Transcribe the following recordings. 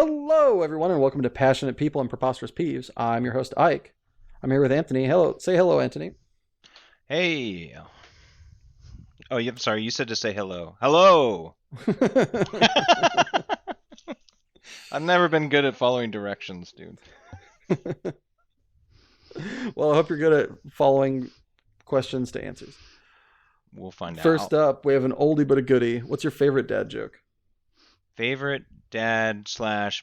Hello, everyone, and welcome to Passionate People and Preposterous Peeves. I'm your host, Ike. I'm here with Anthony. Hello. Say hello, Anthony. Hey. Oh, I'm sorry. You said to say hello. Hello. I've never been good at following directions, dude. Well, I hope you're good at following questions to answers. We'll find First out. up, we have an oldie but a goodie. What's your favorite dad joke? Favorite dad slash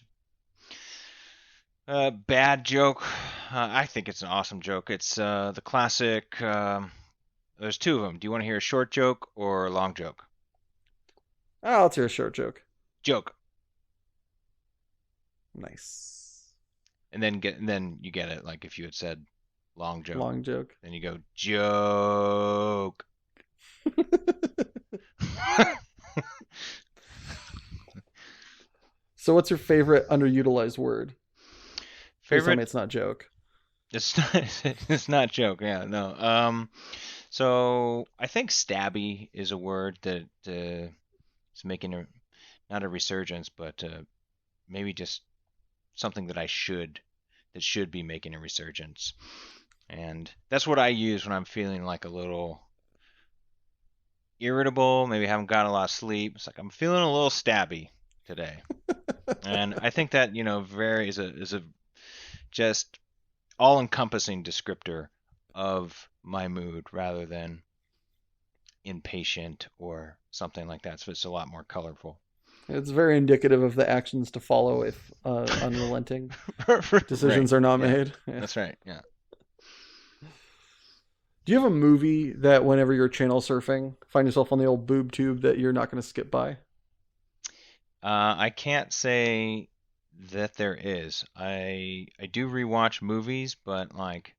bad joke. I think it's an awesome joke. It's the classic. There's two of them. Do you want to hear a short joke or a long joke? Oh, let's hear a short joke. Joke, Nice. and then you get it. Like if you had said long joke, Long joke. then you go joke. So, what's your favorite underutilized word? Please tell me Favorite. it's not joke. It's not. It's not joke. Yeah, no. So I think stabby is a word that is making a not a resurgence, but maybe just something that should be making a resurgence. And that's what I use when I'm feeling like a little irritable. Maybe haven't got a lot of sleep. It's like I'm feeling a little stabby today, and I think that very is a just all-encompassing descriptor of my mood rather than impatient or something like that. So it's a lot more colorful. It's very indicative of the actions to follow if unrelenting Right. decisions are not Yeah. made. Yeah. That's right. Yeah. Do you have a movie that whenever you're channel surfing, find yourself on the old boob tube that you're not going to skip by? I can't say that there is. I do rewatch movies, but like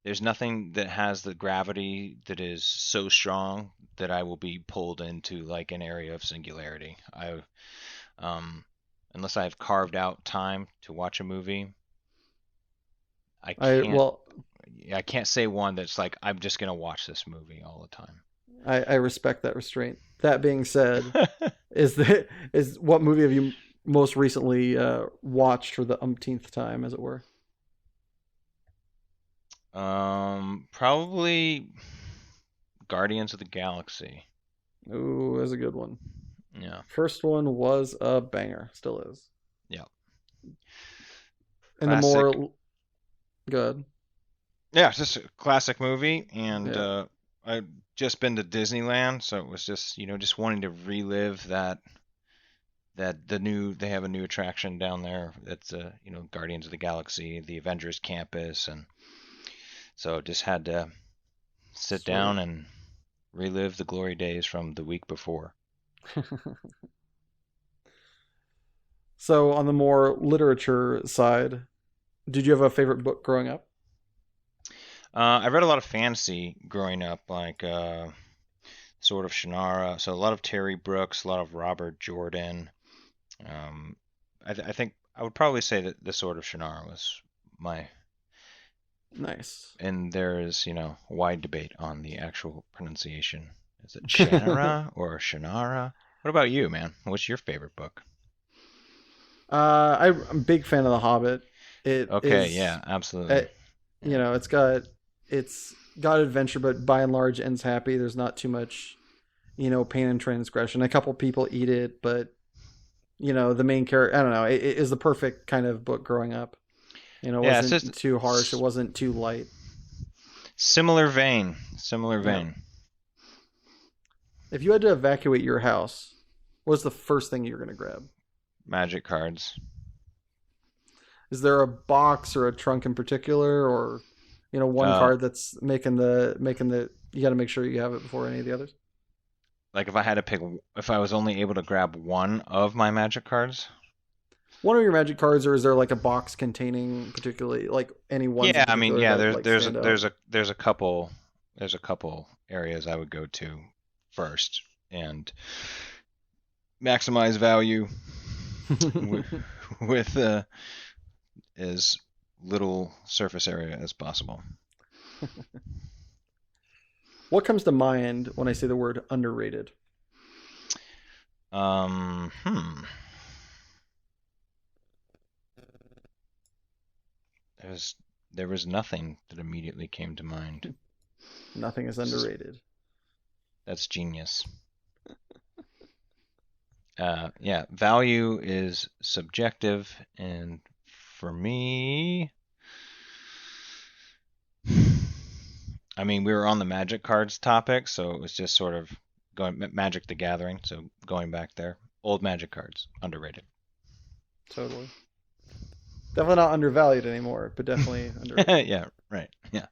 there's nothing that has the gravity that is so strong that I will be pulled into like an area of singularity. I um unless I've carved out time to watch a movie, I I can't well, I can't say one that's like I'm just gonna watch this movie all the time. I respect that restraint. That being said, is what movie have you most recently watched for the umpteenth time, as it were? Probably Guardians of the Galaxy. Ooh, that's a good one. Yeah, First one was a banger, still is. yeah, And the classic. more good, Yeah, it's just a classic movie, and yeah. I've just been to Disneyland, so it was just just wanting to relive that they have a new attraction down there. That's Guardians of the Galaxy, the Avengers Campus, and so just had to sit Sweet. down and relive the glory days from the week before. So on the more literature side, did you have a favorite book growing up? I read a lot of fantasy growing up, like Sword of Shannara. So a lot of Terry Brooks, a lot of Robert Jordan. Um, I think I would probably say that the Sword of Shannara was my, Nice. and there's wide debate on the actual pronunciation. Is it Shannara or Shannara? What about you, man? What's your favorite book? I'm a big fan of The Hobbit. It Okay, is, yeah, absolutely. uh, Yeah. it's got adventure, but by and large ends happy. There's not too much, pain and transgression. A couple people eat it, but the main character. I don't know. It is the perfect kind of book growing up. It Yeah, it's just wasn't too harsh. It wasn't too light. similar vein, similar Yeah. vein. If you had to evacuate your house, what's the first thing you're gonna grab? Magic cards. Is there a box or a trunk in particular, or one Uh, card that's making the you got to make sure you have it before any of the others? like if I had to pick, if I was only able to grab one of my magic cards. One of your magic cards, or is there like a box containing particularly like any ones in Yeah, I mean, particular yeah, that like stand out? there's a couple areas I would go to first and maximize value with, with as little surface area as possible. What comes to mind when I say the word underrated? Um, hmm. There's there was nothing that immediately came to mind. Nothing is S- underrated. That's genius. Yeah, value is subjective, and for me, I mean, we were on the magic cards topic, so it was just sort of going Magic the Gathering. So going back there, old magic cards, underrated. Totally. Definitely not undervalued anymore, but definitely underrated. Yeah, right. Yeah.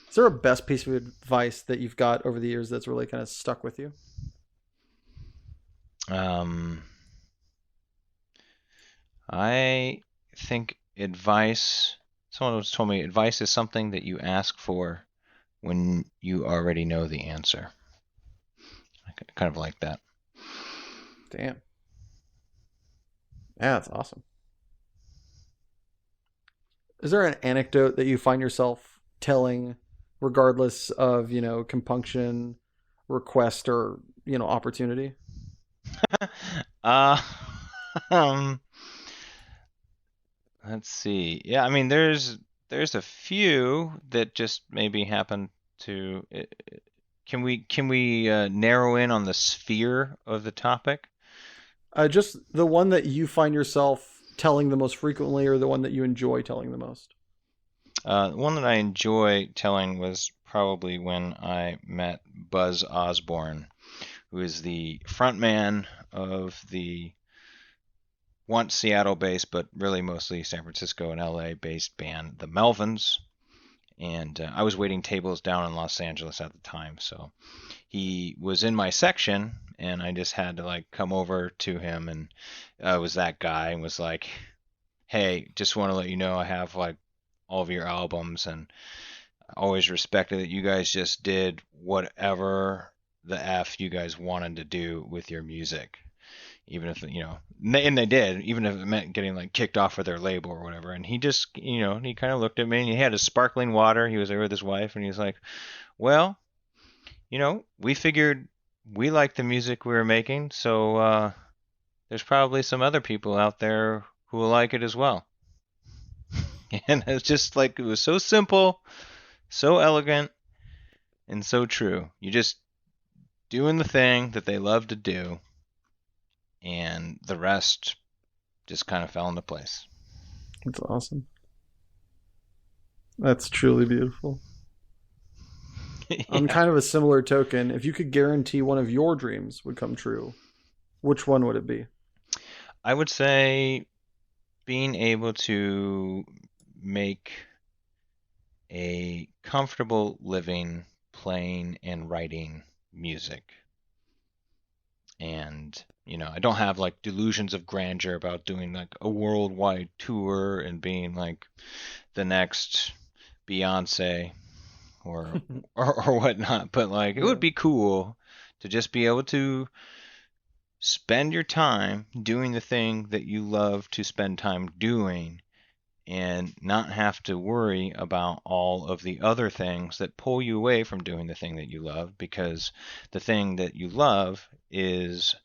Is there a best piece of advice that you've got over the years that's really kind of stuck with you? Um, I think advice. Someone once told me advice is something that you ask for when you already know the answer. I kind of like that. Damn. Yeah, that's awesome. Is there an anecdote that you find yourself telling, regardless of compunction, request, or opportunity? uh, um, let's see. Yeah, I mean, there's a few that just maybe happen to. Can we narrow in on the sphere of the topic? Just the one that you find yourself telling the most frequently, or the one that you enjoy telling the most. One that I enjoy telling was probably when I met Buzz Osborne, who is the frontman of the once Seattle-based, but really mostly San Francisco and LA-based band, the Melvins. And I was waiting tables down in Los Angeles at the time, so he was in my section, and I just had to like come over to him, and I was that guy, and was like, "Hey, just want to let you know I have like all of your albums, and I always respected that you guys just did whatever the f you guys wanted to do with your music." Even if and they did, even if it meant getting like kicked off of their label or whatever. And he just, he kind of looked at me, and he had his sparkling water. He was there with his wife, and he was like, "Well, we figured we liked the music we were making, so there's probably some other people out there who will like it as well." And it's just like it was so simple, so elegant, and so true. You just doing the thing that they love to do, and the rest just kind of fell into place. That's awesome. That's truly beautiful. On Yeah. kind of a similar token, if you could guarantee one of your dreams would come true, which one would it be? I would say being able to make a comfortable living playing and writing music. And, I don't have like delusions of grandeur about doing like a worldwide tour and being like the next Beyonce or or whatnot, but like it Yeah. would be cool to just be able to spend your time doing the thing that you love to spend time doing, and not have to worry about all of the other things that pull you away from doing the thing that you love, because the thing that you love is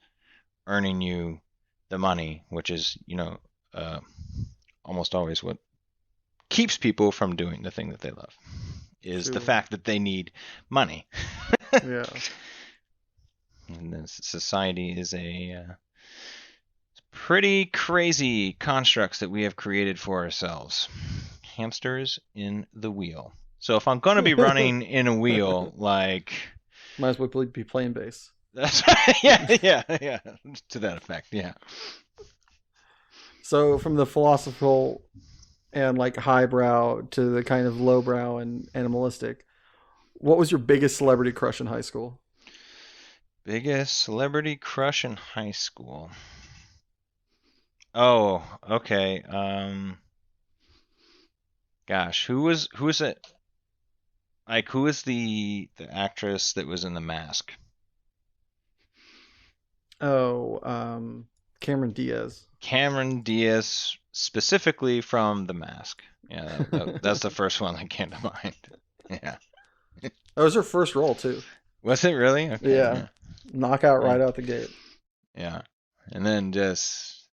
earning you the money, which is, uh, almost always what keeps people from doing the thing that they love, is the True. fact that they need money. Yeah. And this society is a pretty crazy constructs that we have created for ourselves. Hamsters in the wheel. So if I'm going to be running in a wheel, like Might as well be playing bass. that's right. Yeah, yeah, yeah. To that effect, yeah. So from the philosophical and like highbrow to the kind of lowbrow and animalistic, what was your biggest celebrity crush in high school? Biggest celebrity crush in high school. Oh, okay. Gosh, who was it? Like, who is the actress that was in The Mask? Oh, Cameron Diaz. Cameron Diaz, specifically from The Mask. Yeah, that's the first one that came to mind. Yeah. That was her first role too. Was it really? Okay. Yeah, Yeah. knockout Yeah. right out the gate. Yeah. And then just,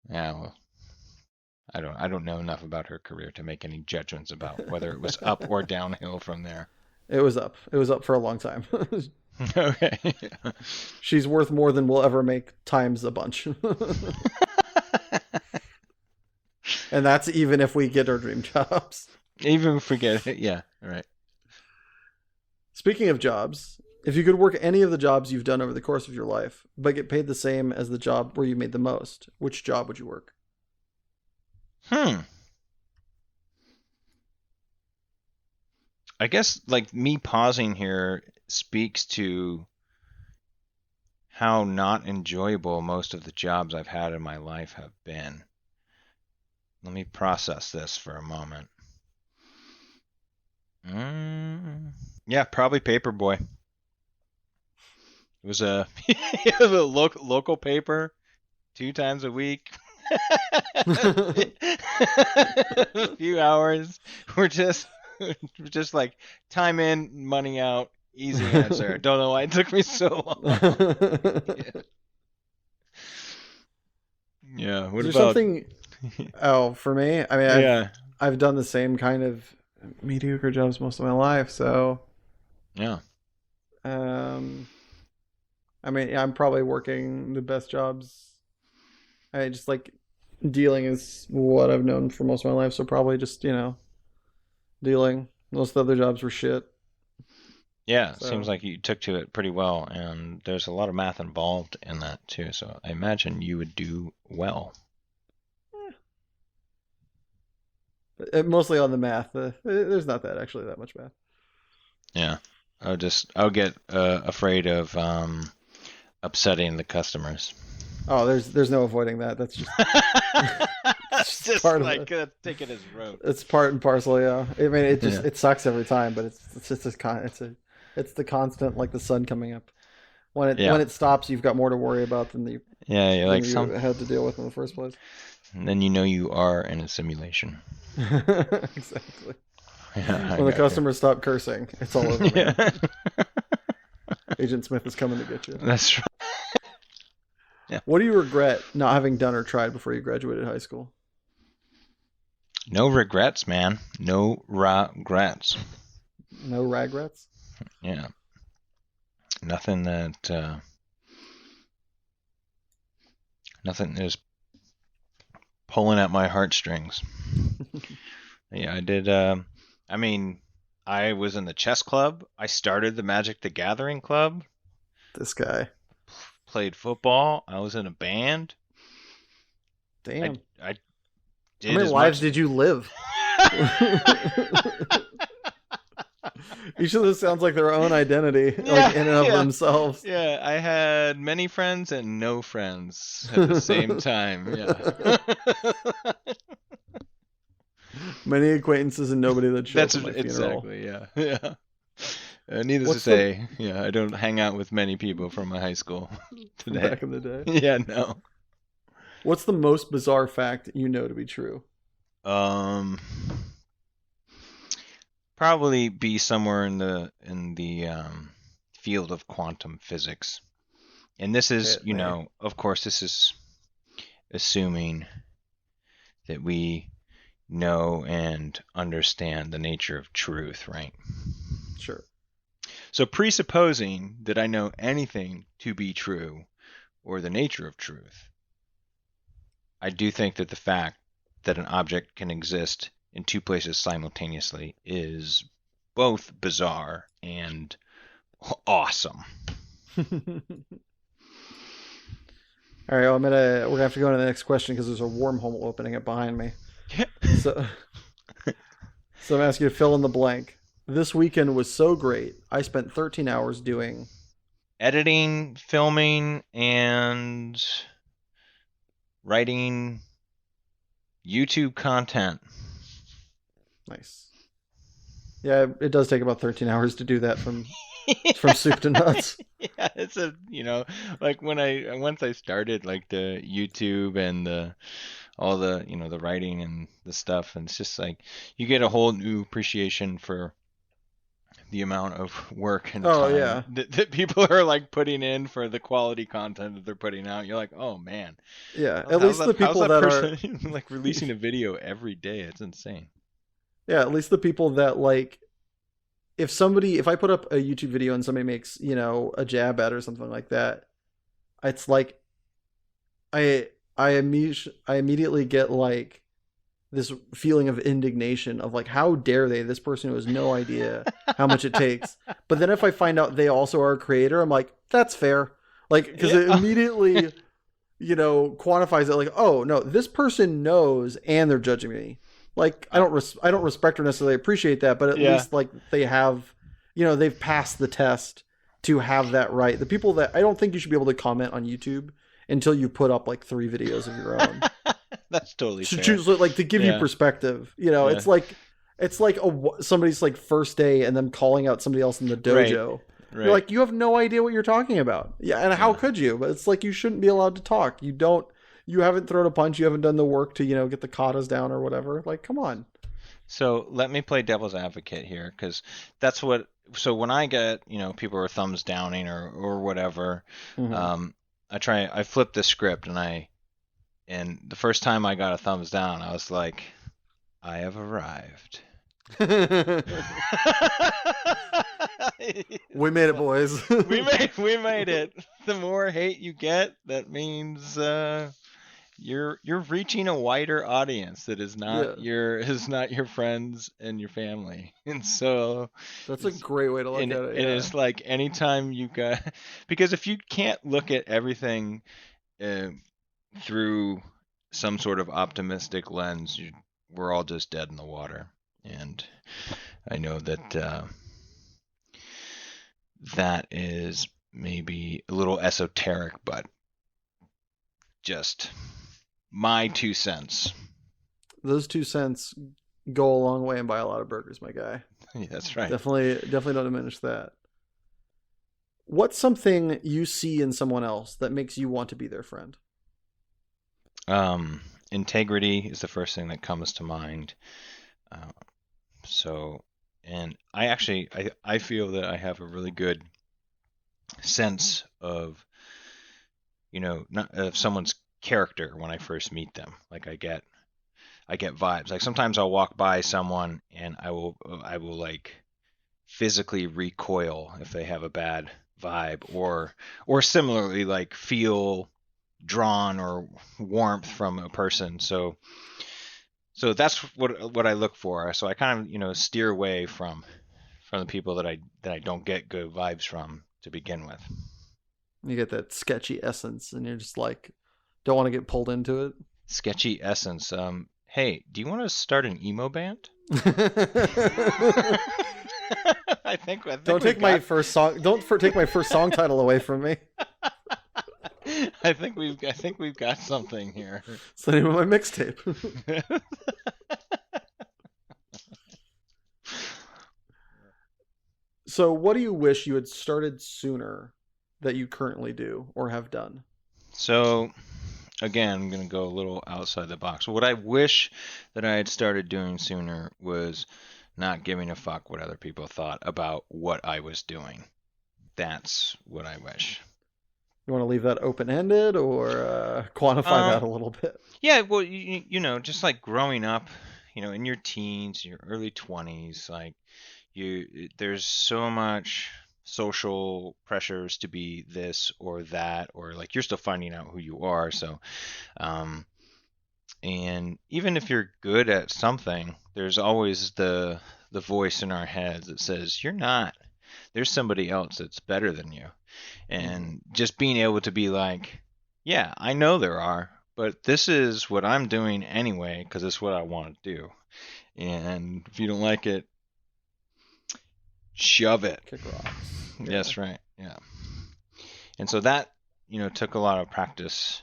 yeah, well, I don't know enough about her career to make any judgments about whether it was up or downhill from there. It was up. It was up for a long time. Okay. She's worth more than we'll ever make times a bunch. And that's even if we get our dream jobs. Even forget it. Yeah. All right. Speaking of jobs, if you could work any of the jobs you've done over the course of your life, but get paid the same as the job where you made the most, which job would you work? I guess like me pausing here speaks to how not enjoyable most of the jobs I've had in my life have been. Let me process this for a moment. Yeah, probably Paperboy. It was a it was a local paper 2 times a week. A few hours. We're just like time in, money out, easy answer. Don't know why it took me so long. Yeah. What Is there about something? Oh, for me, I mean, yeah. I've done the same kind of mediocre jobs most of my life, so Yeah. I mean, yeah, I'm probably working the best jobs. I just like dealing is what I've known for most of my life, so probably just, dealing. Most of the other jobs were shit. Yeah, it seems So, like you took to it pretty well, and there's a lot of math involved in that too, so I imagine you would do well. mostly on the math. There's not that much math. Yeah. I'll get afraid of upsetting the customers. Oh, there's no avoiding that. That's just That's just just part of like it. take it as rote. It's part and parcel. Yeah. I mean, Yeah. it sucks every time, but it's just it's the constant, like the sun coming up. When Yeah. it stops, you've got more to worry about Yeah, you're than like you some had to deal with in the first place. and then you know you are in a simulation. Exactly. Yeah, I When the got you. customers stop cursing, it's all over, man. Yeah. Agent Smith is coming to get you. That's right. Yeah. What do you regret not having done or tried before you graduated high school? No regrets, man. No regrets. No regrets? Yeah. Nothing that nothing is pulling at my heartstrings. Yeah, I did. I mean, I was in the chess club. I started the Magic the Gathering club. This guy. Played football. I was in a band. I Damn. I How did many as lives much. did you live? Each of those sounds like their own identity, like Yeah, in and of yeah, themselves. yeah. I had many friends and no friends at the same time. Yeah. Many acquaintances and nobody that show up That's at my funeral. exactly. Yeah, yeah. Needless to What's the say, yeah, I don't hang out with many people from my high school from today. back in the day? Yeah, no. What's the most bizarre fact you know to be true? Um, Probably be somewhere in the field of quantum physics. And this is, Hit me. of course, this is assuming that we know and understand the nature of truth, right? Sure. So presupposing that I know anything to be true or the nature of truth, I do think that the fact that an object can exist in two places simultaneously is both bizarre and awesome. All right, well, we're gonna have to go on to the next question because there's a wormhole opening up behind me. So, so I'm asking you to fill in the blank. This weekend was so great. I spent 13 hours doing. Editing, filming, and writing YouTube content. Nice. Yeah, it does take about 13 hours to do that from soup to nuts. Yeah, it's like when once I started like the YouTube and all the the writing and the stuff, and it's just like you get a whole new appreciation for the amount of work and Oh time yeah, that people are like putting in for the quality content that they're putting out. You're like, oh man, yeah. how's, At how's least that the how's people that that are, person like releasing a video every day? It's insane. yeah. At least the people that like, if I put up a YouTube video and somebody makes a jab at or something like that, it's like I immediately get like this feeling of indignation of like, how dare they, this person who has no idea how much it takes. But then if I find out they also are a creator, I'm like, that's fair. Like, because it Yeah. immediately quantifies it, like, oh no, this person knows and they're judging me. Like, I, I don't respect or necessarily appreciate that, but at yeah. least like they have, they've passed the test to have that right. The people that, I don't think you should be able to comment on YouTube until you put up like 3 videos of your own That's totally to fair. choose, like, to give you Yeah. perspective. Yeah. It's like somebody's like first day and then calling out somebody else in the Right. dojo. You're Right. like, you have no idea what you're talking about. Yeah, and how Yeah. could you? But it's like, you shouldn't be allowed to talk. You haven't thrown a punch. You haven't done the work to get the katas down or whatever. Like, come on. So let me play devil's advocate here, because that's what. So when I get, people are thumbs downing or whatever, Mm-hmm. I flip the script, and the first time I got a thumbs down, I was like, I have arrived. We made it, boys. we made it. The more hate you get, that means you're reaching a wider audience that Yeah, is not your friends and your family. And so that's a it's great way to look and at it. it Yeah. is like anytime you got because if you can't look at everything uh, through some sort of optimistic lens, we're all just dead in the water. And I know that that is maybe a little esoteric, but just my 2 cents. Those 2 cents go a long way and buy a lot of burgers, my guy. Yeah, that's right. Definitely don't diminish that. What's something you see in someone else that makes you want to be their friend? Integrity is the first thing that comes to mind. Uh, so, and I feel that I have a really good sense of, not of someone's character when I first meet them. Like I get vibes. Like sometimes I'll walk by someone and I will like physically recoil if they have a bad vibe, or similarly like feel drawn or warmth from a person. So that's what I look for. So I kind of steer away from the people that I don't get good vibes from to begin with. You get that sketchy essence, and you're just like, don't want to get pulled into it. Sketchy essence. Hey, do you want to start an emo band? I think Don't we've take my got first song. Take my first song title away from me. I think we've got something here. It's the name of my mixtape. So, what do you wish you had started sooner that you currently do or have done? So again, I'm going to go a little outside the box. What I wish that I had started doing sooner was not giving a fuck what other people thought about what I was doing. That's what I wish. You want to leave that open ended or quantify that Um, a little bit? yeah, well, just like growing up, in your teens, your early 20s, like there's so much social pressures to be this or that, or like you're still finding out who you are. So, um, and even if you're good at something, there's always the voice in our heads that says you're not. There's somebody else that's better than you. Mm-hmm. And just being able to be like, yeah, I know there are, but this is what I'm doing anyway because it's what I want to do. And if you don't like it, shove it. Kick rocks. Yeah. Yes, right. Yeah. And so that, took a lot of practice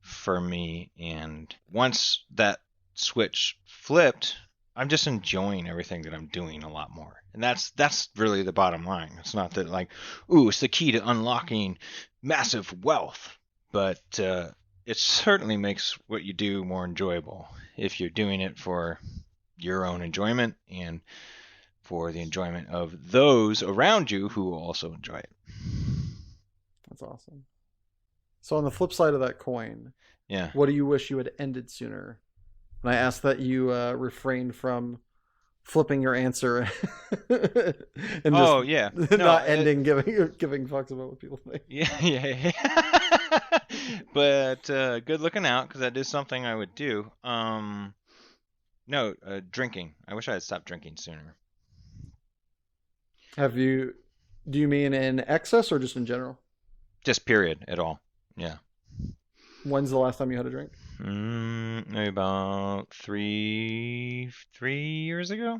for me. And once that switch flipped, I'm just enjoying everything that I'm doing a lot more. And that's really the bottom line. It's not that like, ooh, it's the key to unlocking massive wealth, but it certainly makes what you do more enjoyable if you're doing it for your own enjoyment and for the enjoyment of those around you who also enjoy it. That's awesome. So on the flip side of that coin, Yeah. what do you wish you had ended sooner? And I ask that you refrain from flipping your answer and just Oh yeah. No. not ending giving fucks about what people think. Yeah. Yeah. But good looking out, because that is something I would do. No, drinking. I wish I had stopped drinking sooner. Have you? Do you mean in excess or just in general? Just period at all. Yeah. When's the last time you had a drink? Maybe about three years ago.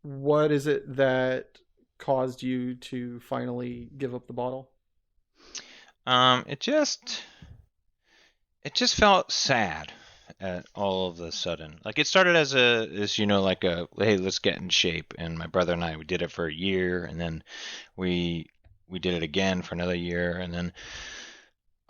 What is it that caused you to finally give up the bottle? Um, it just it just felt sad at all of a sudden. Like it started as like a, hey, let's get in shape, and my brother and I, we did it for a year, and then we we did it again for another year, and then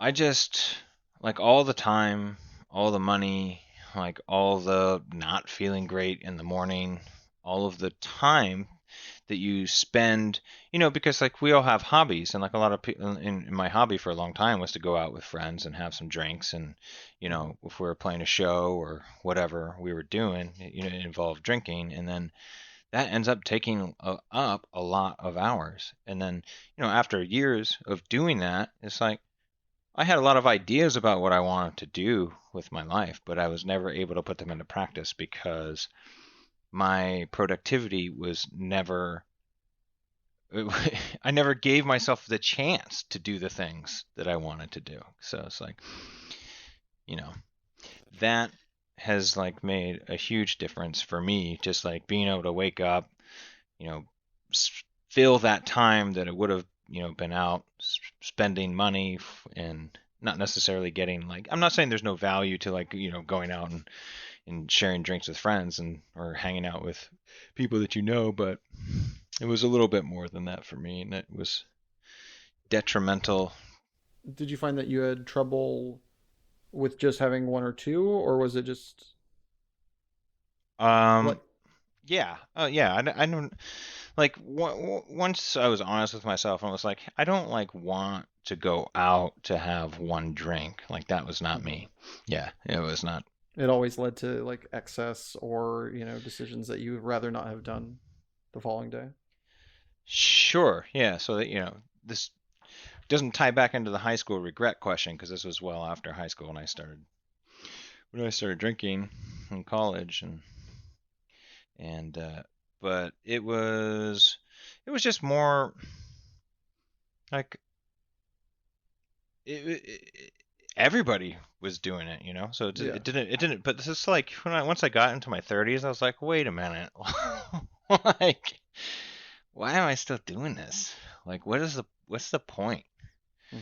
I just, like, all the time, all the money, like all the not feeling great in the morning, all of the time that you spend, because like we all have hobbies, and like a lot of people in my hobby for a long time was to go out with friends and have some drinks, and if we were playing a show or whatever we were doing, it involved drinking, and then that ends up taking up a lot of hours, and then after years of doing that, it's like I had a lot of ideas about what I wanted to do with my life, but I was never able to put them into practice because my productivity was never I never gave myself the chance to do the things that I wanted to do. So it's like, you know, that has like made a huge difference for me, just like being able to wake up, you know, fill that time that it would have, been out spending money and not necessarily getting, like, I'm not saying there's no value to, like, going out and sharing drinks with friends and or hanging out with people that but it was a little bit more than that for me, and it was detrimental. Did you find that you had trouble with just having one or two, or was it just Um, what? yeah, yeah. I don't like once I was honest with myself, and I was like, I don't like want to go out to have one drink. Like that was not Mhm. me. Yeah, it was not. It always led to like excess or decisions that you would rather not have done the following day. Sure, yeah. So that this doesn't tie back into the high school regret question, because this was well after high school when I started drinking in college, and but it was just more like everybody was doing it, so Yeah. it didn't, but this is like once I got into my 30s, I was like, wait a minute. Like, why am I still doing this? Like, what's the point? Hmm.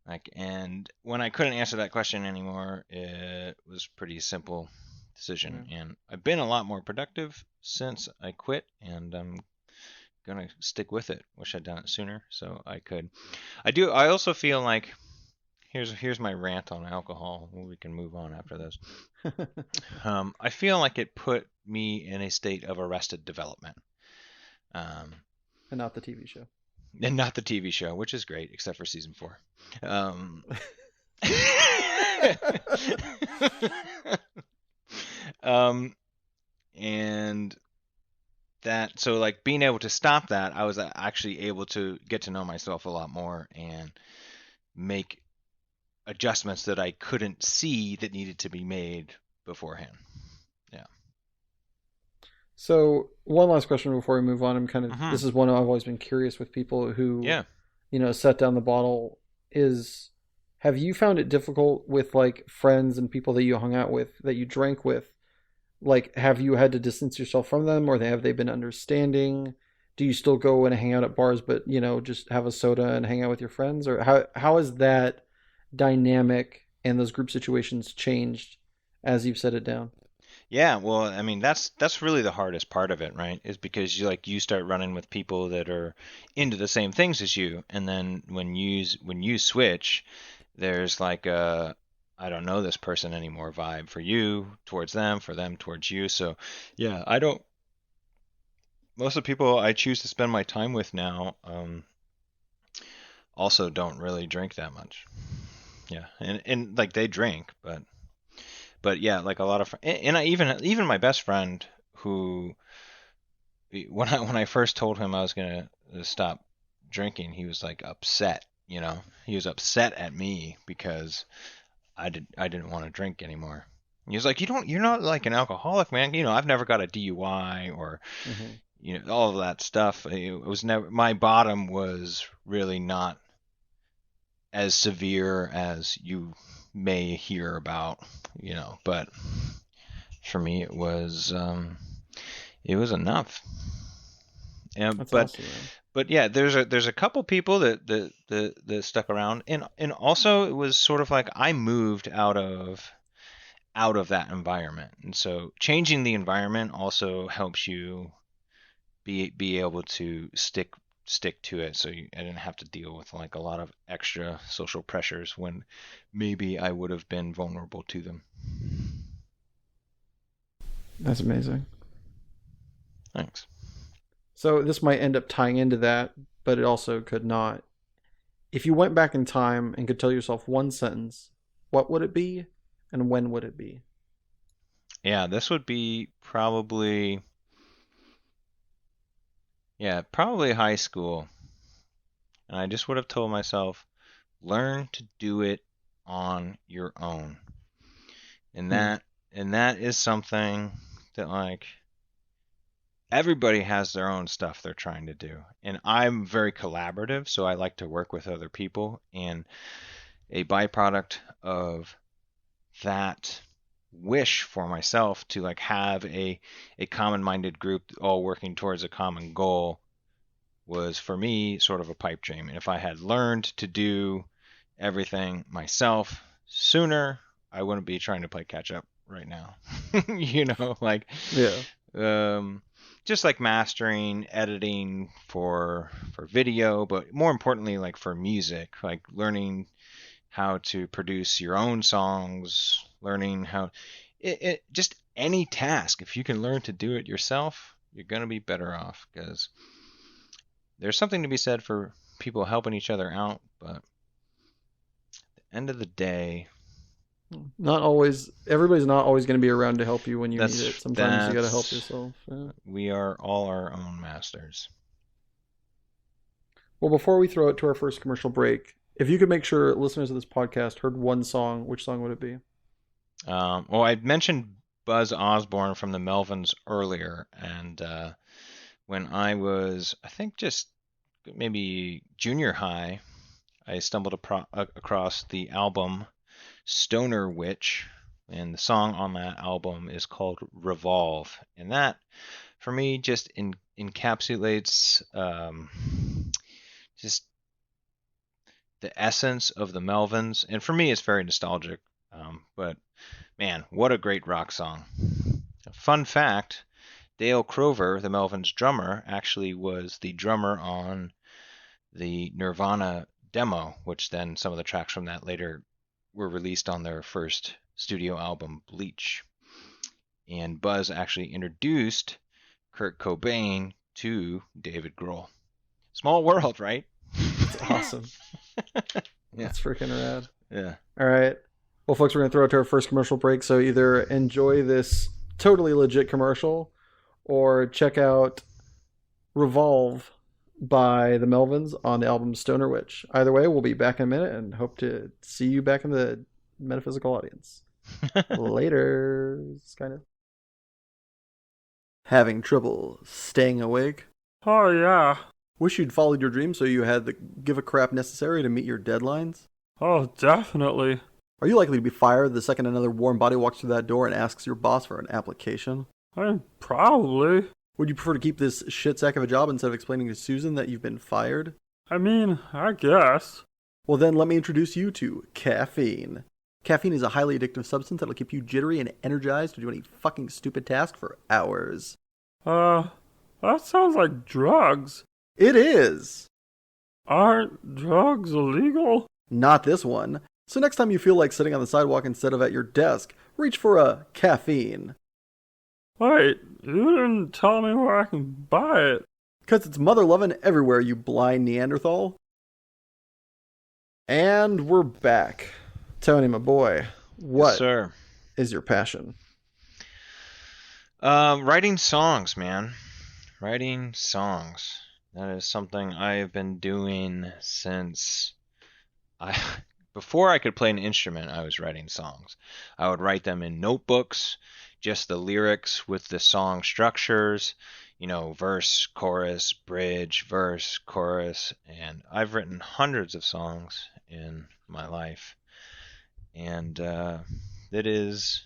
Like, and when I couldn't answer that question anymore, it was pretty simple Yeah. decision, and I've been a lot more productive since I quit, and I'm gonna stick with it. Wish I'd done it sooner so I could. I also feel like, here's my rant on alcohol. We can move on after this. I feel like it put me in a state of arrested development. Um, And not the TV show. and not the TV show, which is great, except for season 4. Um, um, and that, so like being able to stop that, I was actually able to get to know myself a lot more and make adjustments that I couldn't see that needed to be made beforehand. Yeah. So one last question before we move on. Hmm. This is one I've always been curious with people who, Yeah. set down the bottle is, have you found it difficult with like friends and people that you hung out with, that you drank with? Like, have you had to distance yourself from them, or have they been understanding? Do you still go and hang out at bars, but just have a soda and hang out with your friends? Or how has that dynamic and those group situations changed as you've set it down? Yeah, well, I mean, that's really the hardest part of it, right? Is because you start running with people that are into the same things as you, and then when you switch, there's like a, I don't know this person anymore vibe for you towards them, for them towards you. So, yeah, I don't most of the people I choose to spend my time with now also don't really drink that much. Yeah, and like they drink, but yeah, like a lot of and I even my best friend who when I first told him I was gonna stop drinking, he was like upset. He was upset at me because I didn't want to drink anymore. He was like, you're not like an alcoholic, man. I've never got a DUI or Hmm. all of that stuff. It was never my bottom was really not as severe as you may hear about, but for me it was enough. And That's awesome, man. but yeah, there's a couple people that stuck around, and also it was sort of like I moved out of that environment, and so changing the environment also helps you be able to stick to it. So I didn't have to deal with like a lot of extra social pressures when maybe I would have been vulnerable to them. That's amazing. Thanks. So this might end up tying into that, but it also could not. If you went back in time and could tell yourself one sentence, what would it be and when would it be? Yeah, this would be probably high school. And I just would have told myself, learn to do it on your own. And Hmm. that is something that like everybody has their own stuff they're trying to do. And I'm very collaborative, so I like to work with other people. And a byproduct of that wish for myself to like have a common-minded group all working towards a common goal was for me sort of a pipe dream. And if I had learned to do everything myself sooner, I wouldn't be trying to play catch up right now. Like Yeah. um, just like mastering, editing for video, but more importantly, like for music, like learning how to produce your own songs, learning how just any task. If you can learn to do it yourself, you're gonna be better off because there's something to be said for people helping each other out, but at the end of the day, Not always, everybody's not always going to be around to help you when you need it. that's Sometimes you got to help that's yourself. Yeah. we are all our own masters. Well, before we throw it to our first commercial break, if you could make sure listeners of this podcast heard one song, which song would it be? Well, I mentioned Buzz Osborne from the Melvins earlier, and when I was, I think, just maybe junior high, I stumbled across the album Stoner Witch, and the song on that album is called Revolve, and that, for me, just encapsulates just the essence of the Melvins, and for me, it's very nostalgic. But man, what a great rock song! Fun fact: Dale Crover, the Melvins drummer, actually was the drummer on the Nirvana demo, which then some of the tracks from that later were released on their first studio album, Bleach. And Buzz actually introduced Kurt Cobain to David Grohl. Small world, right? That's awesome. Yeah, That's freaking rad. yeah. All right. Well, folks, we're going to throw it to our first commercial break. So either enjoy this totally legit commercial or check out Revolve by the Melvins on the album Stoner Witch. Either way, we'll be back in a minute and hope to see you back in the metaphysical audience. Later, kind of. Having trouble staying awake? Oh, yeah. Wish you'd followed your dream so you had the give a crap necessary to meet your deadlines? Oh, definitely. Are you likely to be fired the second another warm body walks through that door and asks your boss for an application? Probably. Would you prefer to keep this shit sack of a job instead of explaining to Susan that you've been fired? I mean, I guess. Well, then let me introduce you to Caffeine. Caffeine is a highly addictive substance that'll keep you jittery and energized to do any fucking stupid task for hours. That sounds like drugs. It is! Aren't drugs illegal? Not this one. So next time you feel like sitting on the sidewalk instead of at your desk, reach for a caffeine. Wait, you didn't tell me where I can buy it. Because it's mother loving everywhere, you blind Neanderthal. And we're back. Tony, my boy, Yes, what sir. is your passion? Writing songs, man. Writing songs. That is something I have been doing since I before I could play an instrument, I was writing songs. I would write them in notebooks, just the lyrics with the song structures, verse, chorus, bridge, verse, chorus, and I've written hundreds of songs in my life. And it is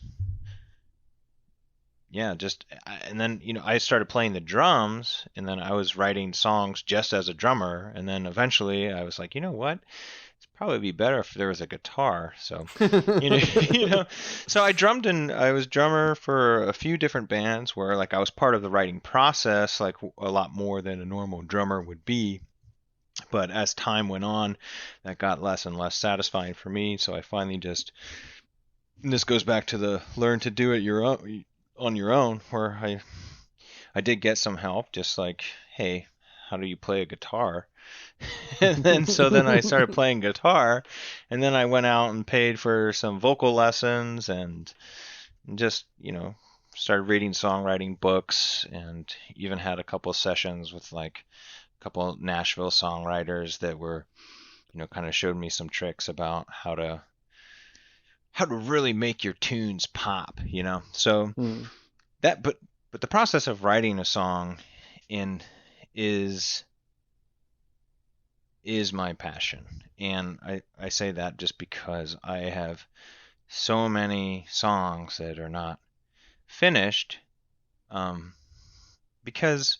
yeah, just and then I started playing the drums, and then I was writing songs just as a drummer, and then eventually I was like, you know what? It's probably be better if there was a guitar. So, you know, so I was drummer for a few different bands where like I was part of the writing process, like a lot more than a normal drummer would be. But as time went on, that got less and less satisfying for me. So I finally just, and this goes back to the learn to do it on your own, where I did get some help, just like, hey, how do you play a guitar? And then I started playing guitar, and then I went out and paid for some vocal lessons, and just started reading songwriting books, and even had a couple of sessions with like a couple of Nashville songwriters that were kind of showed me some tricks about how to really make your tunes pop. So that but the process of writing a song in is my passion. And I say that just because I have so many songs that are not finished, because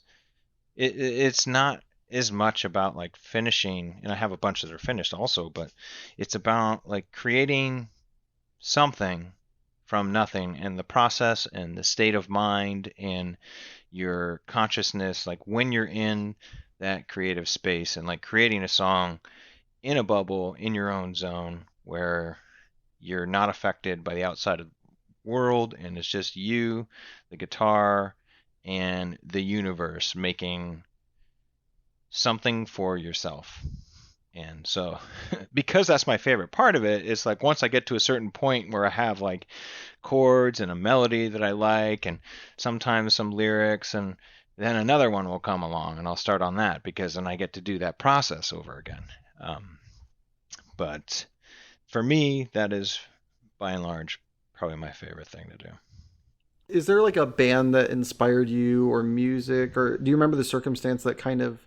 it's not as much about like finishing, and I have a bunch that are finished also, but it's about like creating something from nothing, and the process and the state of mind and your consciousness, like when you're in that creative space, and like creating a song in a bubble in your own zone where you're not affected by the outside world, and it's just you, the guitar, and the universe making something for yourself. And so, because that's my favorite part of it, it's like once I get to a certain point where I have like chords and a melody that I like, and sometimes some lyrics, and then another one will come along, and I'll start on that because then I get to do that process over again. But for me, that is by and large probably my favorite thing to do. Is there like a band that inspired you, or music, or do you remember the circumstance that kind of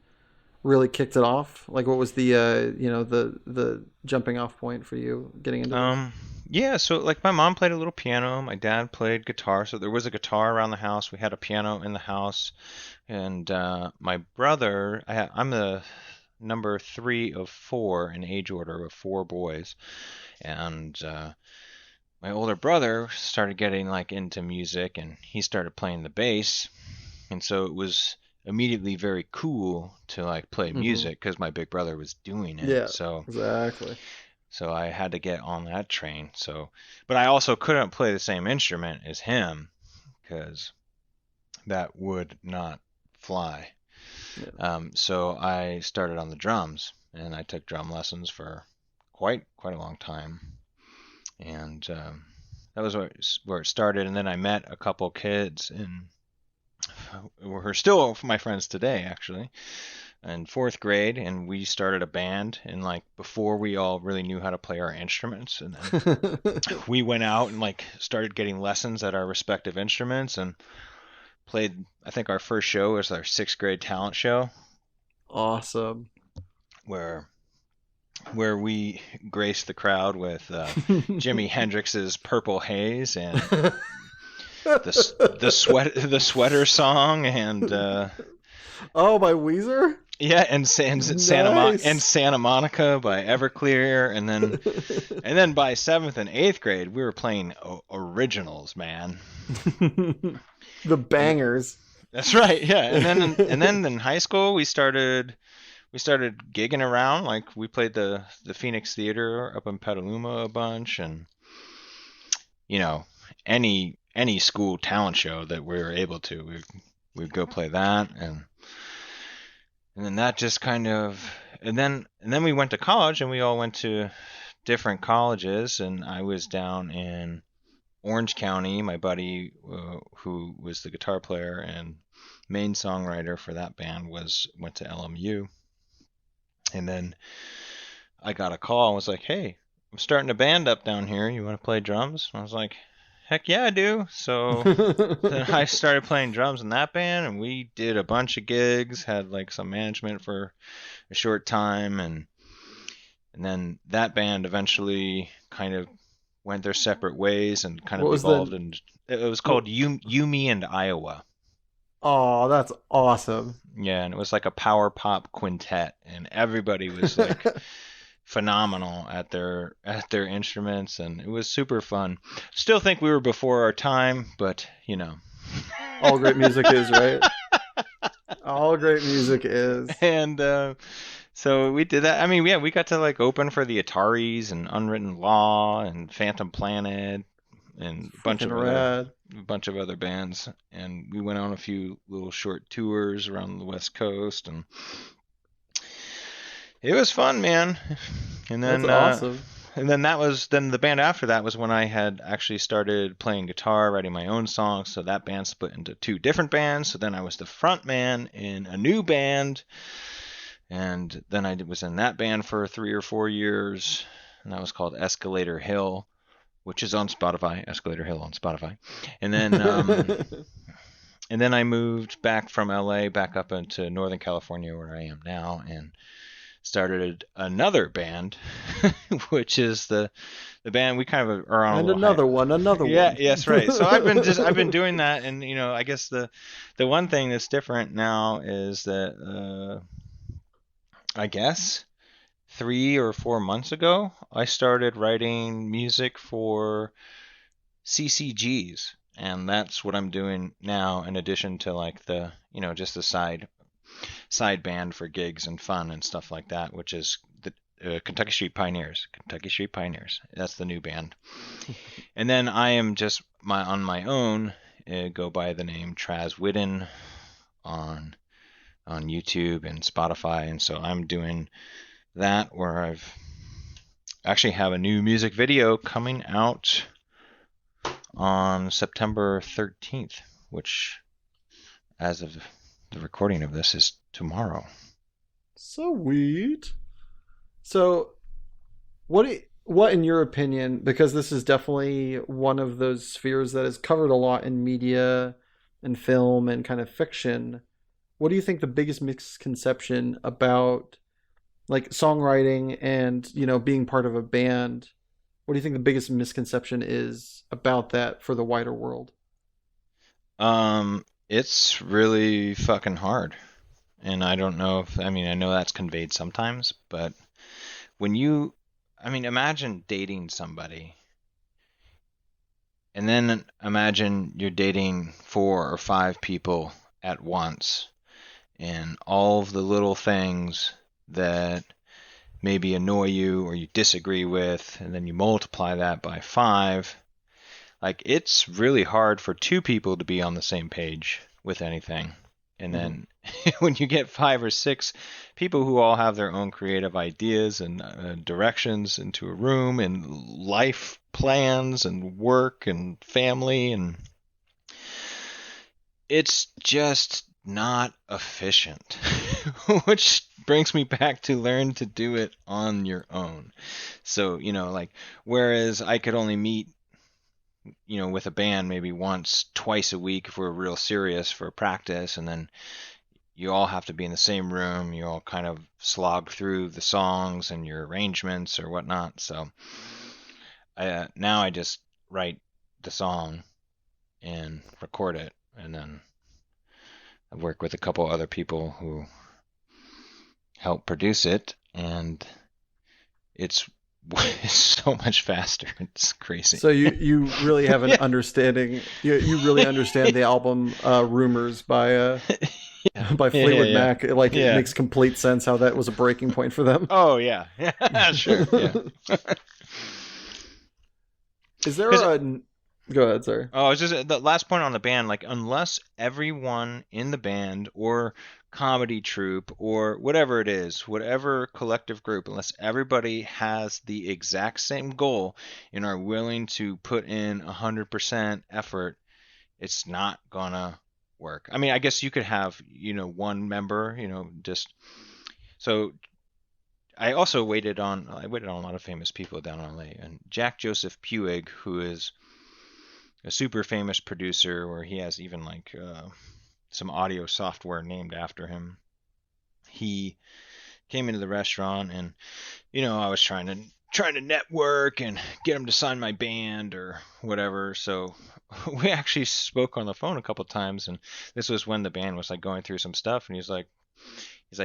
really kicked it off? Like, what was the the jumping off point for you getting into this? Um, yeah, so like my mom played a little piano, my dad played guitar, so there was a guitar around the house. We had a piano in the house, and my brother, I'm the number three of four in age order of four boys, and my older brother started getting like into music, and he started playing the bass, and so it was immediately very cool to like play Mm-hmm. music because my big brother was doing it. Yeah, So exactly. I had to get on that train. So, but I also couldn't play the same instrument as him because that would not fly. Yeah. So I started on the drums, and I took drum lessons for quite a long time, and that was where it started. And then I met a couple kids who are still my friends today, actually, in fourth grade, and we started a band. And like before we all really knew how to play our instruments, and then we went out and like started getting lessons at our respective instruments, and played. I think our first show was our sixth grade talent show, Awesome. where we graced the crowd with Jimi Hendrix's "Purple Haze" and the sweater song, and Oh, by Weezer? yeah, and Nice. Santa Monica by Everclear, and then by seventh and eighth grade we were playing originals, man. The And bangers. that's right, yeah. And then in high school we started gigging around. Like we played the Phoenix Theater up in Petaluma a bunch, and you know any any school talent show that we were able to. We'd go play that, and then that just kind of, and then we went to college, and we all went to different colleges, and I was down in Orange County. My buddy, who was the guitar player and main songwriter for that band, went to LMU, and then I got a call and was like, "Hey, I'm starting a band up down here. You want to play drums?" And I was like, "Heck yeah, I do." So then I started playing drums in that band, and we did a bunch of gigs, had like some management for a short time, and then that band eventually kind of went their separate ways and kind of evolved, and it was called Yumi and Iowa. Oh, that's awesome. Yeah, and it was like a power pop quintet, and everybody was like phenomenal at their instruments, and it was super fun. Still think we were before our time, but you know, all great music is, right? All great music is. And so we did that. I mean, yeah, we got to like open for the Ataris and Unwritten Law and Phantom Planet and a bunch of other bands, and we went on a few little short tours around the West Coast, and it was fun, man. And then that's awesome. And then the band after that was when I had actually started playing guitar, writing my own songs. So that band split into two different bands. So then I was the front man in a new band, and then I was in that band for 3 or 4 years, and that was called Escalator Hill, which is on Spotify. Escalator Hill on Spotify. And then and then I moved back from LA back up into Northern California, where I am now, and started another band, which is the band we kind of are on. And another one. Yeah, yes, right. So I've been doing that, and you know, I guess the one thing that's different now is that I guess 3 or 4 months ago I started writing music for CCGs, and that's what I'm doing now, in addition to like the, you know, just the side band for gigs and fun and stuff like that, which is the Kentucky Street Pioneers. That's the new band. And then I am just on my own, go by the name Traz Whitten on YouTube and Spotify, and so I'm doing that, where I've actually have a new music video coming out on September 13th, which, as of the recording of this, is tomorrow. Sweet. So, what in your opinion, because this is definitely one of those spheres that is covered a lot in media and film and kind of fiction, what do you think the biggest misconception about like songwriting and, you know, being part of a band, what do you think the biggest misconception is about that for the wider world? It's really fucking hard. And I don't know if, I mean, I know that's conveyed sometimes, but imagine dating somebody, and then imagine you're dating 4 or 5 people at once, and all of the little things that maybe annoy you or you disagree with, and then you multiply that by 5. Like, it's really hard for 2 people to be on the same page with anything. And then when you get 5 or 6 people who all have their own creative ideas and directions into a room, and life plans and work and family, and it's just not efficient. Which brings me back to learn to do it on your own. So, you know, like, whereas I could only meet, you know, with a band maybe once, twice a week if we're real serious for practice, and then you all have to be in the same room, you all kind of slog through the songs and your arrangements or whatnot. So now I just write the song and record it, and then I work with a couple other people who help produce it, and it's so much faster. It's crazy. So you really have an understanding. You really understand the album "Rumors" by Fleetwood Mac. It makes complete sense how that was a breaking point for them. Oh yeah, sure. Yeah. Is there Go ahead, sir. Oh, it's just the last point on the band. Like, unless everyone in the band or comedy troupe or whatever it is, whatever collective group, unless everybody has the exact same goal and are willing to put in 100% effort, it's not gonna work. I mean, I guess you could have, one member, just so. I waited on a lot of famous people down in LA, and Jack Joseph Puig, who is a super famous producer, where he has even like some audio software named after him. He came into the restaurant, and I was trying to network and get him to sign my band or whatever. So we actually spoke on the phone a couple times, and this was when the band was like going through some stuff, and he's like,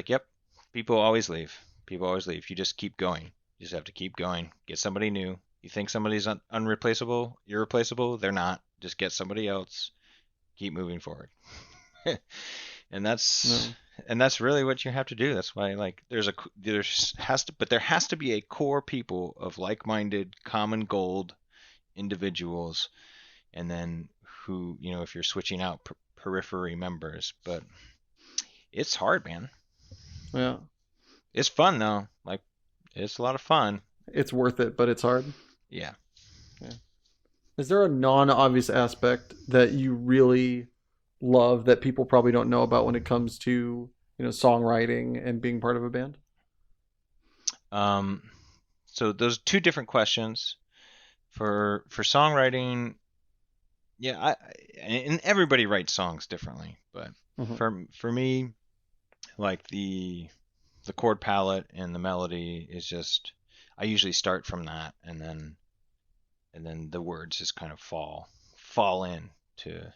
"Yep, people always leave. People always leave. You just keep going. You just have to keep going. Get somebody new. You think somebody's unreplaceable, irreplaceable? They're not. Just get somebody else. Keep moving forward." and that's No. and that's really what you have to do. That's why, like, there has to be a core people of like-minded, common gold individuals, and then who, if you're switching out periphery members. But it's hard, man. Yeah. It's fun though. Like, it's a lot of fun. It's worth it, but it's hard. Yeah. Yeah. Is there a non-obvious aspect that you really love that people probably don't know about when it comes to, songwriting and being part of a band? So those two different questions for songwriting. Yeah, and everybody writes songs differently, but for me, like the chord palette and the melody is just, I usually start from that, and then the words just kind of fall in to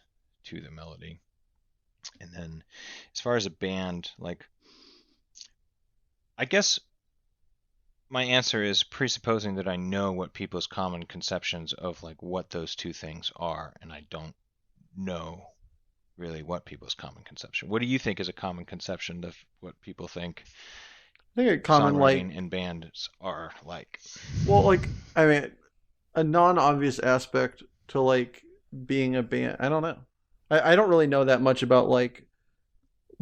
the melody. And then as far as a band, like, I guess my answer is presupposing that I know what people's common conceptions of like what those two things are, and I don't know really what people's common conception. What do you think is a common conception of what people think I think a common, like, songwriting and bands are like? well, like, I mean, a non-obvious aspect to like being a band. I don't know. I don't really know that much about like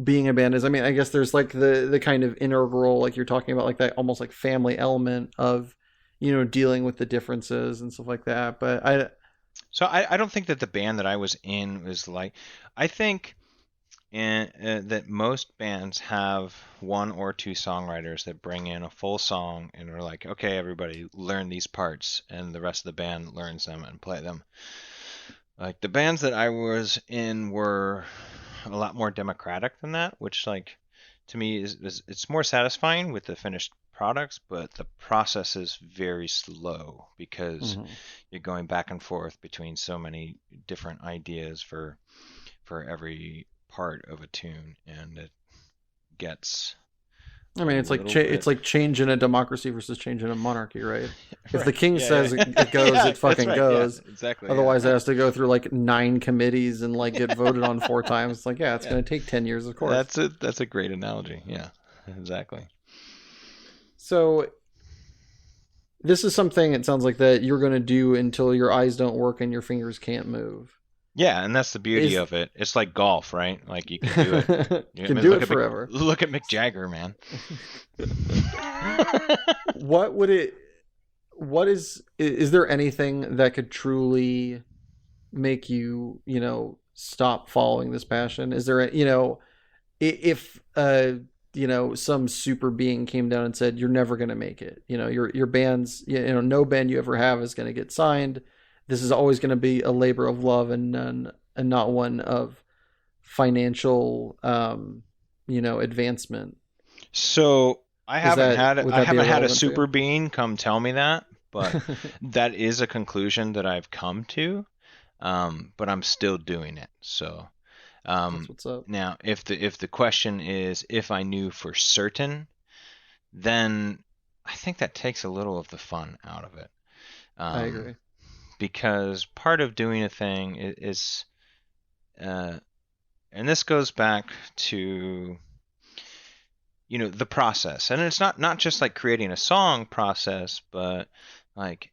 being a band is. I mean, I guess there's like the kind of integral, like you're talking about, like that almost like family element of, dealing with the differences and stuff like that. But So I don't think that the band that I was in was like. I think that most bands have one or two songwriters that bring in a full song and are like, okay, everybody learn these parts, and the rest of the band learns them and play them. Like, the bands that I was in were a lot more democratic than that, which, like, to me is it's more satisfying with the finished products, but the process is very slow because you're going back and forth between so many different ideas for every part of a tune, and it gets I mean, it's like it's like change in a democracy versus change in a monarchy, right? If right. the king Yeah, says yeah. it goes, Yeah, it fucking right. goes. Yeah, exactly. Otherwise, Yeah. it has to go through like 9 committees and like get voted on 4 times. It's like, yeah, it's going to take 10 years, of course. That's a great analogy. Yeah, exactly. So this is something, it sounds like, that you're going to do until your eyes don't work and your fingers can't move. Yeah, and that's the beauty of it. It's like golf, right? Like, you can do it. You can do it forever. Look at Mick Jagger, man. What is there anything that could truly make you, stop following this passion? Is there if some super being came down and said you're never going to make it, your band's, no band you ever have is going to get signed. This is always going to be a labor of love and not one of financial, advancement. So I haven't had a super being being come tell me that, but that is a conclusion that I've come to. But I'm still doing it. So that's what's up. now, if the question is if I knew for certain, then I think that takes a little of the fun out of it. I agree. Because part of doing a thing is and this goes back to the process, and it's not just like creating a song process, but like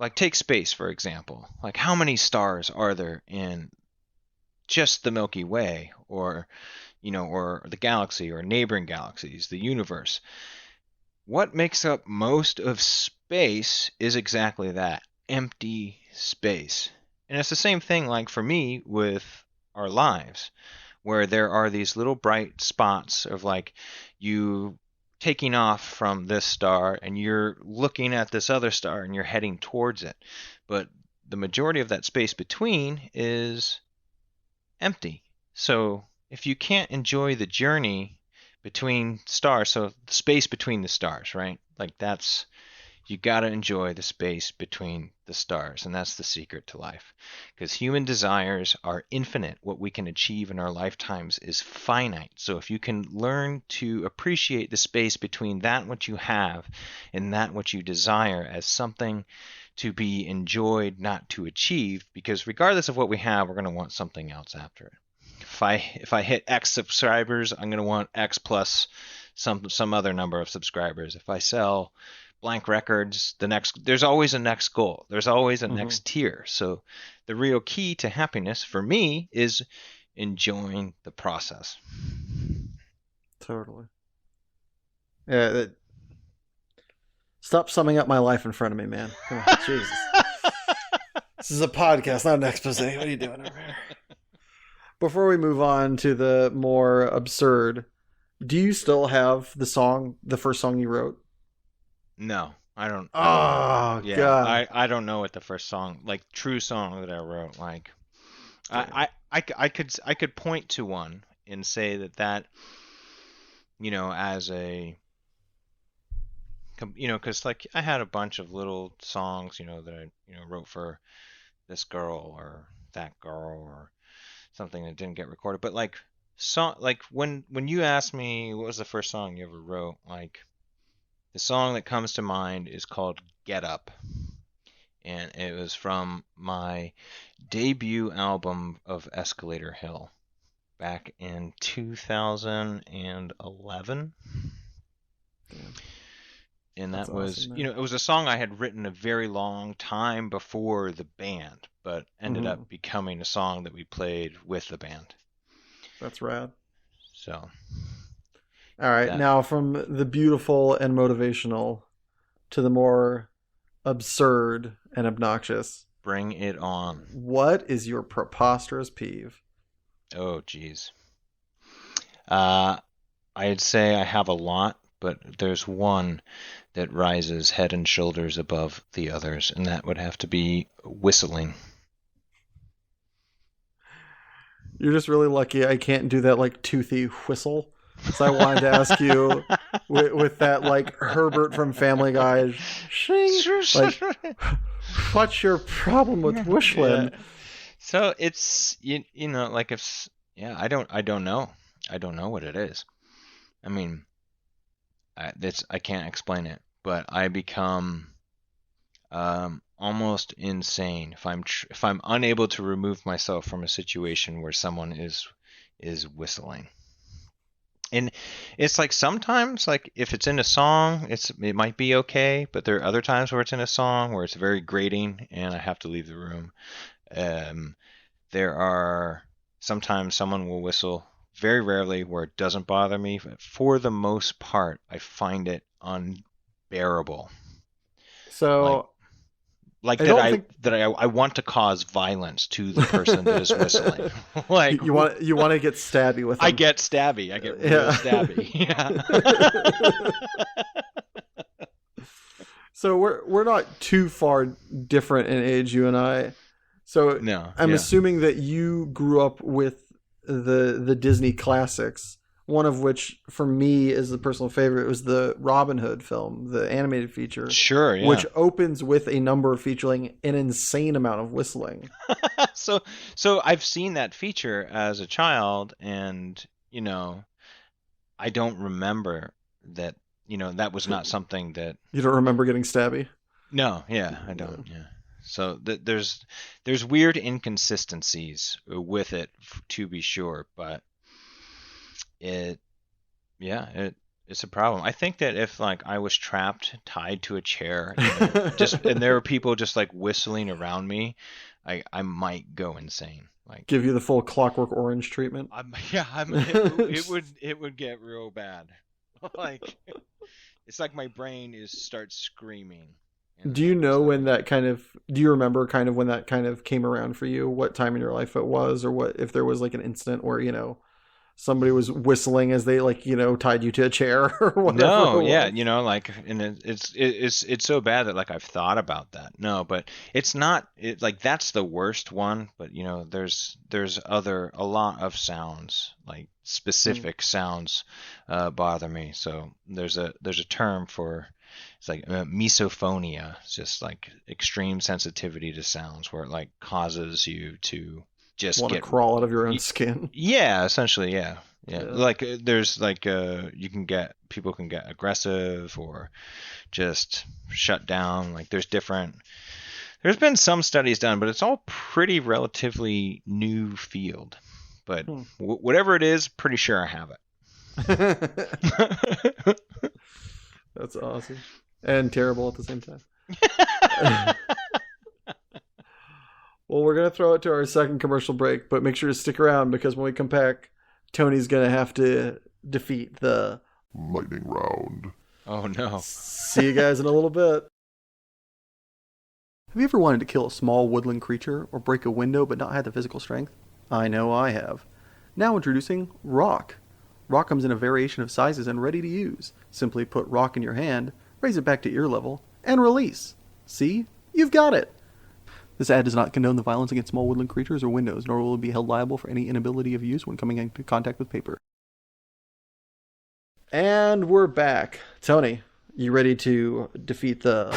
like take space for example. Like how many stars are there in just the Milky Way, or or the galaxy, or neighboring galaxies, the universe? What makes up most of space is exactly that, empty space. And it's the same thing, like for me, with our lives, where there are these little bright spots of like you taking off from this star and you're looking at this other star and you're heading towards it. But the majority of that space between is empty. So if you can't enjoy the journey between stars, so the space between the stars, right? Like that's, you got to enjoy the space between the stars, and that's the secret to life. Because human desires are infinite. What we can achieve in our lifetimes is finite. So if you can learn to appreciate the space between that which you have and that which you desire as something to be enjoyed, not to achieve, because regardless of what we have, we're going to want something else after it. If I hit X subscribers, I'm going to want X plus some other number of subscribers. If I sell blank records, there's always a next goal. There's always a next tier. So the real key to happiness for me is enjoying the process. Totally. Yeah. Stop summing up my life in front of me, man. Come on, Jesus. This is a podcast, not an expose. What are you doing over here? Before we move on to the more absurd, do you still have the first song you wrote? No, I don't. Oh, yeah, God. I don't know what the first song, like true song that I wrote, like I could point to one and say that as a because like I had a bunch of little songs that I wrote for this girl or that girl or something that didn't get recorded, but like when you asked me what was the first song you ever wrote, like the song that comes to mind is called Get Up, and it was from my debut album of Escalator Hill back in 2011. Damn. And That's that was, awesome, man. it was a song I had written a very long time before the band, but ended up becoming a song that we played with the band. That's rad. So, all right, now from the beautiful and motivational to the more absurd and obnoxious. Bring it on. What is your preposterous peeve? Oh, geez. I'd say I have a lot, but there's one that rises head and shoulders above the others, and that would have to be whistling. You're just really lucky I can't do that like toothy whistle. So I wanted to ask you with that like Herbert from Family Guy, shing, like, what's your problem with whistling? Yeah. So it's like if I don't know what it is. I mean, I can't explain it, but I become almost insane if I'm unable to remove myself from a situation where someone is whistling. And it's like sometimes, like if it's in a song, it might be okay, but there are other times where it's in a song where it's very grating and I have to leave the room. There are sometimes someone will whistle, very rarely where it doesn't bother me, but for the most part, I find it unbearable. So I want to cause violence to the person that is whistling. Like you want to get stabby with them. I get stabby. I get real stabby. Yeah. So we're not too far different in age, you and I. So no, I'm assuming that you grew up with the Disney classics. One of which, for me, is the personal favorite. It was the Robin Hood film, the animated feature. Sure, yeah. Which opens with a number featuring an insane amount of whistling. So I've seen that feature as a child, and I don't remember that. That was not something that. You don't remember getting stabby? No, yeah, I don't. Yeah. So there's weird inconsistencies with it, to be sure, but it's It's a problem. I think that if like I was trapped, tied to a chair, just and there were people just like whistling around me, I might go insane. Like Give you the full Clockwork Orange treatment. it would get real bad. Like it's like my brain starts screaming. Do you know when that kind of? Do you remember kind of when that kind of came around for you? What time in your life it was, or what if there was like an incident where somebody was whistling as they tied you to a chair or whatever? No, yeah, like, and it's so bad that like I've thought about that. No, but it's not like that's the worst one. But there's a lot of sounds, like specific sounds, bother me. So there's a term for it's like misophonia. It's just like extreme sensitivity to sounds, where it like causes you to just want to crawl out of your own skin. Yeah, essentially, yeah. Like there's like people can get aggressive or just shut down. Like there's been some studies done, but it's all pretty relatively new field. But whatever it is, pretty sure I have it. That's awesome and terrible at the same time. Well, we're going to throw it to our second commercial break, but make sure to stick around because when we come back, Tony's going to have to defeat the lightning round. Oh, no. See you guys in a little bit. Have you ever wanted to kill a small woodland creature or break a window but not had the physical strength? I know I have. Now introducing Rock. Rock comes in a variation of sizes and ready to use. Simply put Rock in your hand, raise it back to ear level, and release. See? You've got it! This ad does not condone the violence against small woodland creatures or windows, nor will it be held liable for any inability of use when coming into contact with paper. And we're back. Tony, you ready to defeat the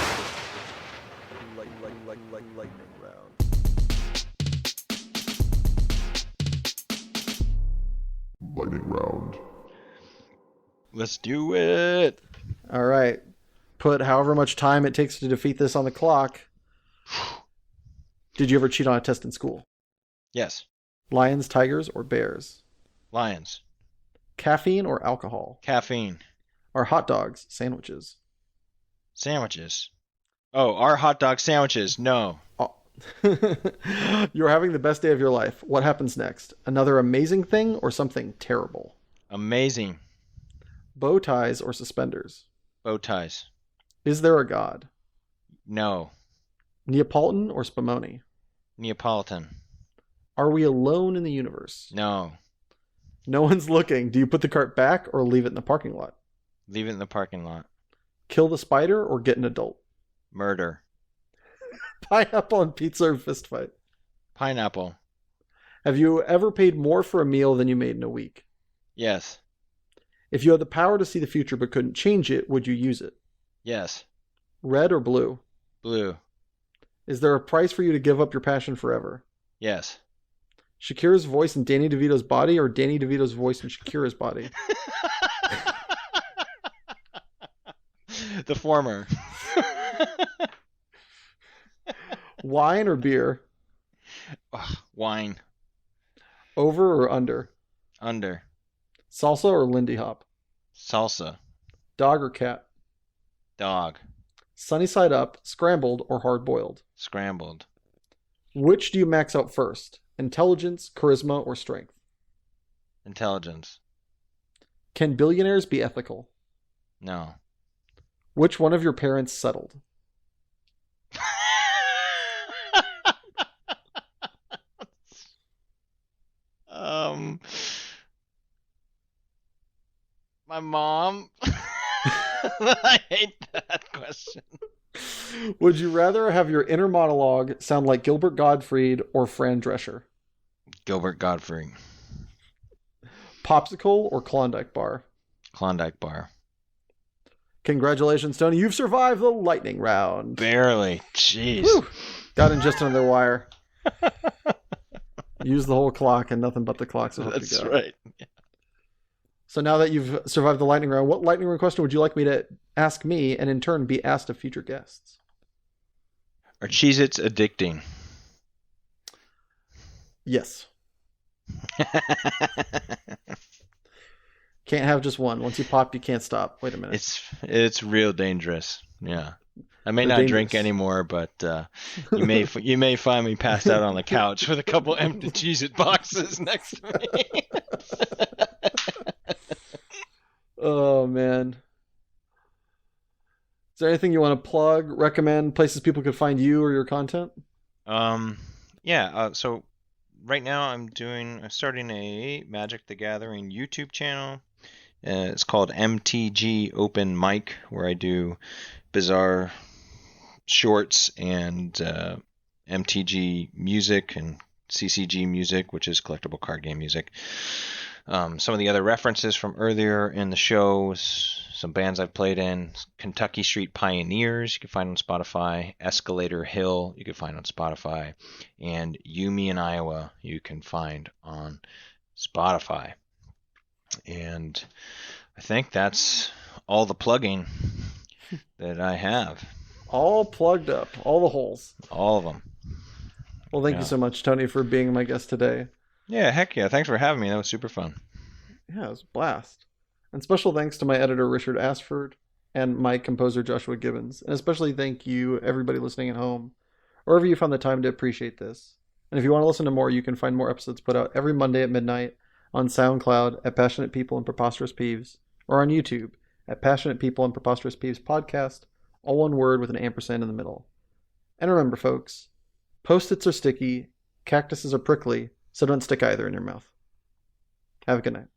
lightning round? Lightning round. Let's do it. All right. Put however much time it takes to defeat this on the clock. Did you ever cheat on a test in school? Yes. Lions, tigers, or bears? Lions. Caffeine or alcohol? Caffeine. Are hot dogs sandwiches? Sandwiches. Oh, are hot dog sandwiches? No. Oh. You're having the best day of your life. What happens next? Another amazing thing or something terrible? Amazing. Bow ties or suspenders? Bow ties. Is there a god? No. Neapolitan or Spumoni? Neapolitan. Are we alone in the universe? No. No one's looking. Do you put the cart back or leave it in the parking lot? Leave it in the parking lot. Kill the spider or get an adult? Murder. Pineapple and pizza or fist fight? Pineapple. Have you ever paid more for a meal than you made in a week? Yes. If you had the power to see the future but couldn't change it, would you use it? Yes. Red or blue? Blue. Is there a price for you to give up your passion forever? Yes. Shakira's voice in Danny DeVito's body or Danny DeVito's voice in Shakira's body? The former. Wine or beer? Wine. Over or under? Under. Salsa or Lindy Hop? Salsa. Dog or cat? Dog. Sunny side up, scrambled, or hard boiled? Scrambled. Which do you max out first? Intelligence, charisma, or strength? Intelligence. Can billionaires be ethical? No. Which one of your parents settled? My mom. I hate that question. Would you rather have your inner monologue sound like Gilbert Gottfried or Fran Drescher? Gilbert Gottfried. Popsicle or Klondike bar? Klondike bar. Congratulations, Tony. You've survived the lightning round. Barely. Jeez. Whew. Got in just another wire. Use the whole clock and nothing but the clock. So that's right. Yeah. So now that you've survived the lightning round, what lightning round question would you like me to ask me and in turn be asked of future guests? Are Cheez-Its addicting? Yes. Can't have just one. Once you pop, you can't stop. Wait a minute. It's real dangerous. Yeah. I may They're not drink dangerous. anymore, but you may find me passed out on the couch with a couple empty Cheez-It boxes next to me. Oh man. Is there anything you want to plug, recommend, places people could find you or your content? So right now I'm starting a Magic the Gathering YouTube channel. It's called MTG Open Mic, where I do bizarre shorts and MTG music and CCG music, which is collectible card game music. Some of the other references from earlier in the show, some bands I've played in: Kentucky Street Pioneers, you can find on Spotify; Escalator Hill, you can find on Spotify; and Yumi in Iowa, you can find on Spotify. And I think that's all the plugging that I have. All plugged up, all the holes. All of them. Well, thank you so much, Tony, for being my guest today. Yeah, heck yeah. Thanks for having me. That was super fun. Yeah, it was a blast. And special thanks to my editor, Richard Ashford, and my composer, Joshua Gibbons. And especially thank you, everybody listening at home, or wherever you found the time to appreciate this. And if you want to listen to more, you can find more episodes put out every Monday at midnight on Soundcloud at Passionate People and Preposterous Peeves, or on YouTube at Passionate People and Preposterous Peeves Podcast, all one word with an ampersand in the middle. And remember, folks, Post-its are sticky, cactuses are prickly, so don't stick either in your mouth. Have a good night.